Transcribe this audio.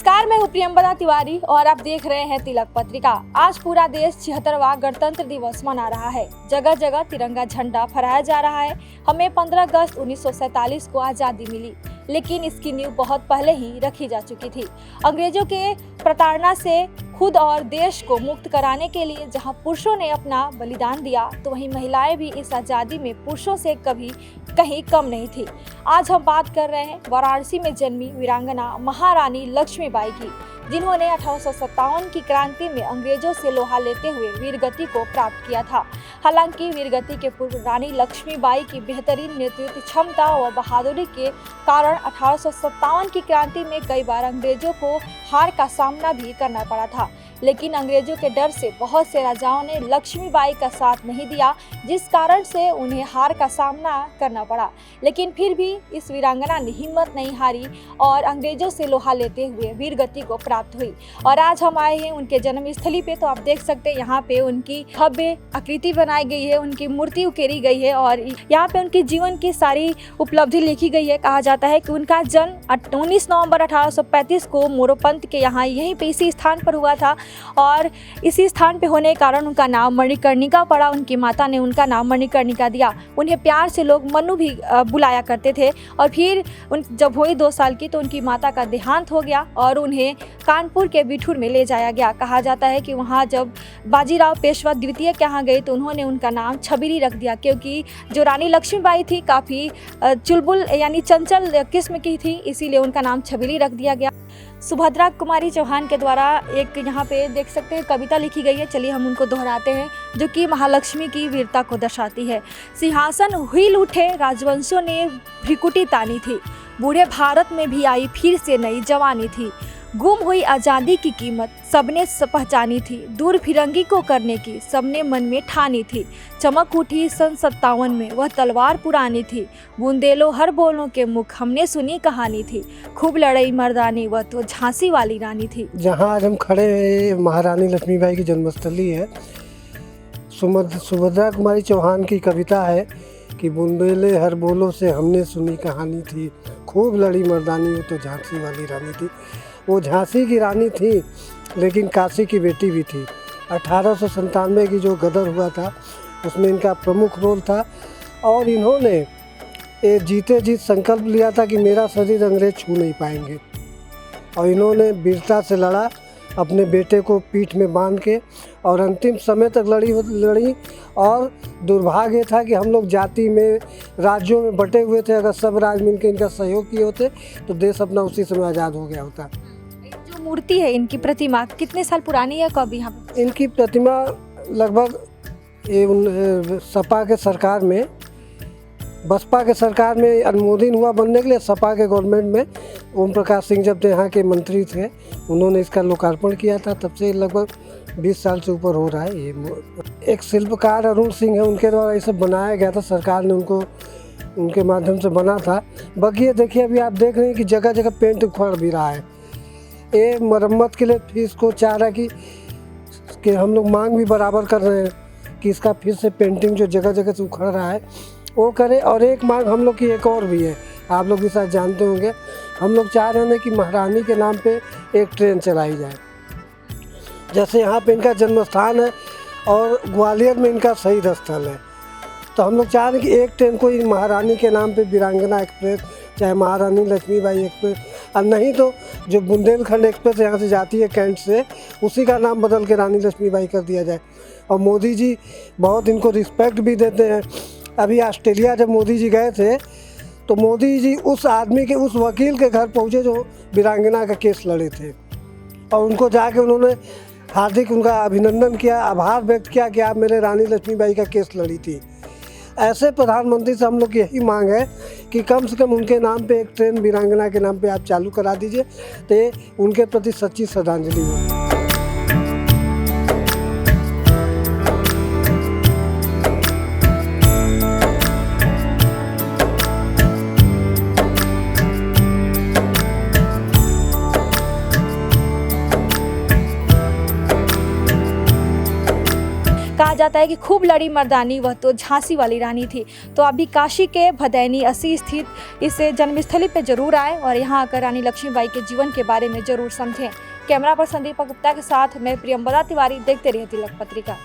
नमस्कार, मैं हूँ प्रियंवदा तिवारी और आप देख रहे हैं तिलक पत्रिका। आज पूरा देश 76वां गणतंत्र दिवस मना रहा है। जगह जगह तिरंगा झंडा फहराया जा रहा है। हमें 15 अगस्त 1947 को आज़ादी मिली, लेकिन इसकी नींव बहुत पहले ही रखी जा चुकी थी। अंग्रेजों के प्रताड़ना से खुद और देश को मुक्त कराने के लिए जहां पुरुषों ने अपना बलिदान दिया, तो वहीं महिलाएं भी इस आज़ादी में पुरुषों से कभी कहीं कम नहीं थी। आज हम बात कर रहे हैं वाराणसी में जन्मी वीरांगना महारानी लक्ष्मीबाई की, जिन्होंने 1857 की क्रांति में अंग्रेजों से लोहा लेते हुए वीरगति को प्राप्त किया था। हालांकि वीरगति के पूर्व रानी लक्ष्मीबाई की बेहतरीन नेतृत्व क्षमता व बहादुरी के कारण 1857 की क्रांति में कई बार अंग्रेजों को हार का सामना भी करना पड़ा था, लेकिन अंग्रेजों के डर से बहुत से राजाओं ने लक्ष्मीबाई का साथ नहीं दिया, जिस कारण से उन्हें हार का सामना करना पड़ा। लेकिन फिर भी इस वीरांगना ने हिम्मत नहीं हारी और अंग्रेजों से लोहा लेते हुए वीरगति को प्राप्त हुई। और आज हम आए हैं उनके जन्मस्थली पे, तो आप देख सकते हैं यहाँ पे उनकी भव्य आकृति बनाई गई है, उनकी मूर्ति उकेरी गई है और यहाँ पे उनके जीवन की सारी उपलब्धि लिखी गई है। कहा जाता है कि उनका जन्म 19 नवंबर 1835 को मोरोपंत के यहाँ यहीं पे इसी स्थान पर हुआ था और इसी स्थान पे होने के कारण उनका नाम मणिकर्णिका पड़ा। उनकी माता ने उनका नाम मणिकर्णिका दिया। उन्हें प्यार से लोग मनु भी बुलाया करते थे। और फिर जब हुई 2 साल की तो उनकी माता का देहांत हो गया और उन्हें कानपुर के बिठूर में ले जाया गया। कहा जाता है कि वहाँ जब बाजीराव पेशवा द्वितीय के यहाँ गए तो उन्होंने उनका नाम छबीली रख दिया, क्योंकि जो रानी लक्ष्मीबाई थी काफ़ी चुलबुल यानी चंचल किस्म की थी, इसीलिए उनका नाम छबीली रख दिया गया। सुभद्रा कुमारी चौहान के द्वारा एक यहाँ पे देख सकते हैं कविता लिखी गई है। चलिए हम उनको दोहराते हैं, जो कि महालक्ष्मी की वीरता को दर्शाती है। सिंहासन हिल उठे, राजवंशों ने भ्रिकुटी तानी थी, बूढ़े भारत में भी आई फिर से नई जवानी थी। गुम हुई आज़ादी की कीमत सबने पहचानी थी, दूर फिरंगी को करने की सबने मन में ठानी थी। चमक उठी सन 57 में, वह तलवार पुरानी थी, बुंदेलो हर बोलों के मुख हमने सुनी कहानी थी। खूब लड़ाई मर्दानी, वह तो झांसी वाली रानी थी। जहाँ आज हम खड़े हैं महारानी लक्ष्मीबाई की जन्मस्थली है। सुभद्रा कुमारी चौहान की कविता है कि बुंदेले हर बोलों से हमने सुनी कहानी थी, खूब लड़ी मर्दानी, वो तो झांसी वाली रानी थी। वो झांसी की रानी थी, लेकिन काशी की बेटी भी थी। 1897 की जो गदर हुआ था उसमें इनका प्रमुख रोल था और इन्होंने एक जीते जीत संकल्प लिया था कि मेरा शरीर अंग्रेज छू नहीं पाएंगे। और इन्होंने वीरता से लड़ा, अपने बेटे को पीठ में बांध के, और अंतिम समय तक लड़ी। और दुर्भाग्य था कि हम लोग जाति में राज्यों में बटे हुए थे। अगर सब राज मिलकर इनका सहयोग किए होते तो देश अपना उसी समय आज़ाद हो गया होता। जो मूर्ति है, इनकी प्रतिमा कितने साल पुरानी है? कब यहाँ पे? इनकी प्रतिमा लगभग सपा के सरकार में, बसपा के सरकार में अनुमोदन हुआ बनने के लिए। सपा के गवर्नमेंट में ओम प्रकाश सिंह जब यहाँ के मंत्री थे, उन्होंने इसका लोकार्पण किया था। तब से लगभग 20 साल से ऊपर हो रहा है। ये एक शिल्पकार अरुण सिंह है, उनके द्वारा इसे बनाया गया था। सरकार ने उनके माध्यम से बना था। बाकी ये देखिए, अभी आप देख रहे हैं कि जगह जगह पेंट उखड़ भी रहा है। ये मरम्मत के लिए फिर इसको चाह रहा कि हम लोग मांग भी बराबर कर रहे हैं कि इसका फिर से पेंटिंग जो जगह जगह से उखड़ रहा है वो करे। और एक मांग हम लोग की एक और भी है, आप लोग भी शायद जानते होंगे। हम लोग चाह रहे हैं कि महारानी के नाम पे एक ट्रेन चलाई जाए। जैसे यहाँ पे इनका जन्म स्थान है और ग्वालियर में इनका शहीद स्थल है, तो हम लोग चाह रहे हैं कि एक ट्रेन कोई महारानी के नाम पे वीरांगना एक्सप्रेस, चाहे महारानी लक्ष्मीबाई एक्सप्रेस, और नहीं तो जो बुंदेलखंड एक्सप्रेस यहाँ से जाती है कैंट से, उसी का नाम बदल के रानी लक्ष्मीबाई कर दिया जाए। और मोदी जी बहुत इनको रिस्पेक्ट भी देते हैं। अभी ऑस्ट्रेलिया जब मोदी जी गए थे तो मोदी जी उस आदमी के, उस वकील के घर पहुँचे जो वीरांगना का केस लड़े थे, और उनको जाके उन्होंने हार्दिक उनका अभिनंदन किया, आभार व्यक्त किया कि आप मेरे रानी लक्ष्मीबाई का केस लड़ी थी। ऐसे प्रधानमंत्री से हम लोग की यही मांग है कि कम से कम उनके नाम पे एक ट्रेन वीरांगना के नाम पे आप चालू करा दीजिए, तो उनके प्रति सच्ची श्रद्धांजलि हो। कहा जाता है कि खूब लड़ी मर्दानी, वह तो झांसी वाली रानी थी। तो अभी काशी के भदैनी 80 स्थित इस जन्मस्थली पे जरूर आए और यहाँ आकर रानी लक्ष्मीबाई के जीवन के बारे में जरूर समझें। कैमरा पर संदीप गुप्ता के साथ मैं प्रियंवदा तिवारी, देखते रहिए तिलक पत्रिका।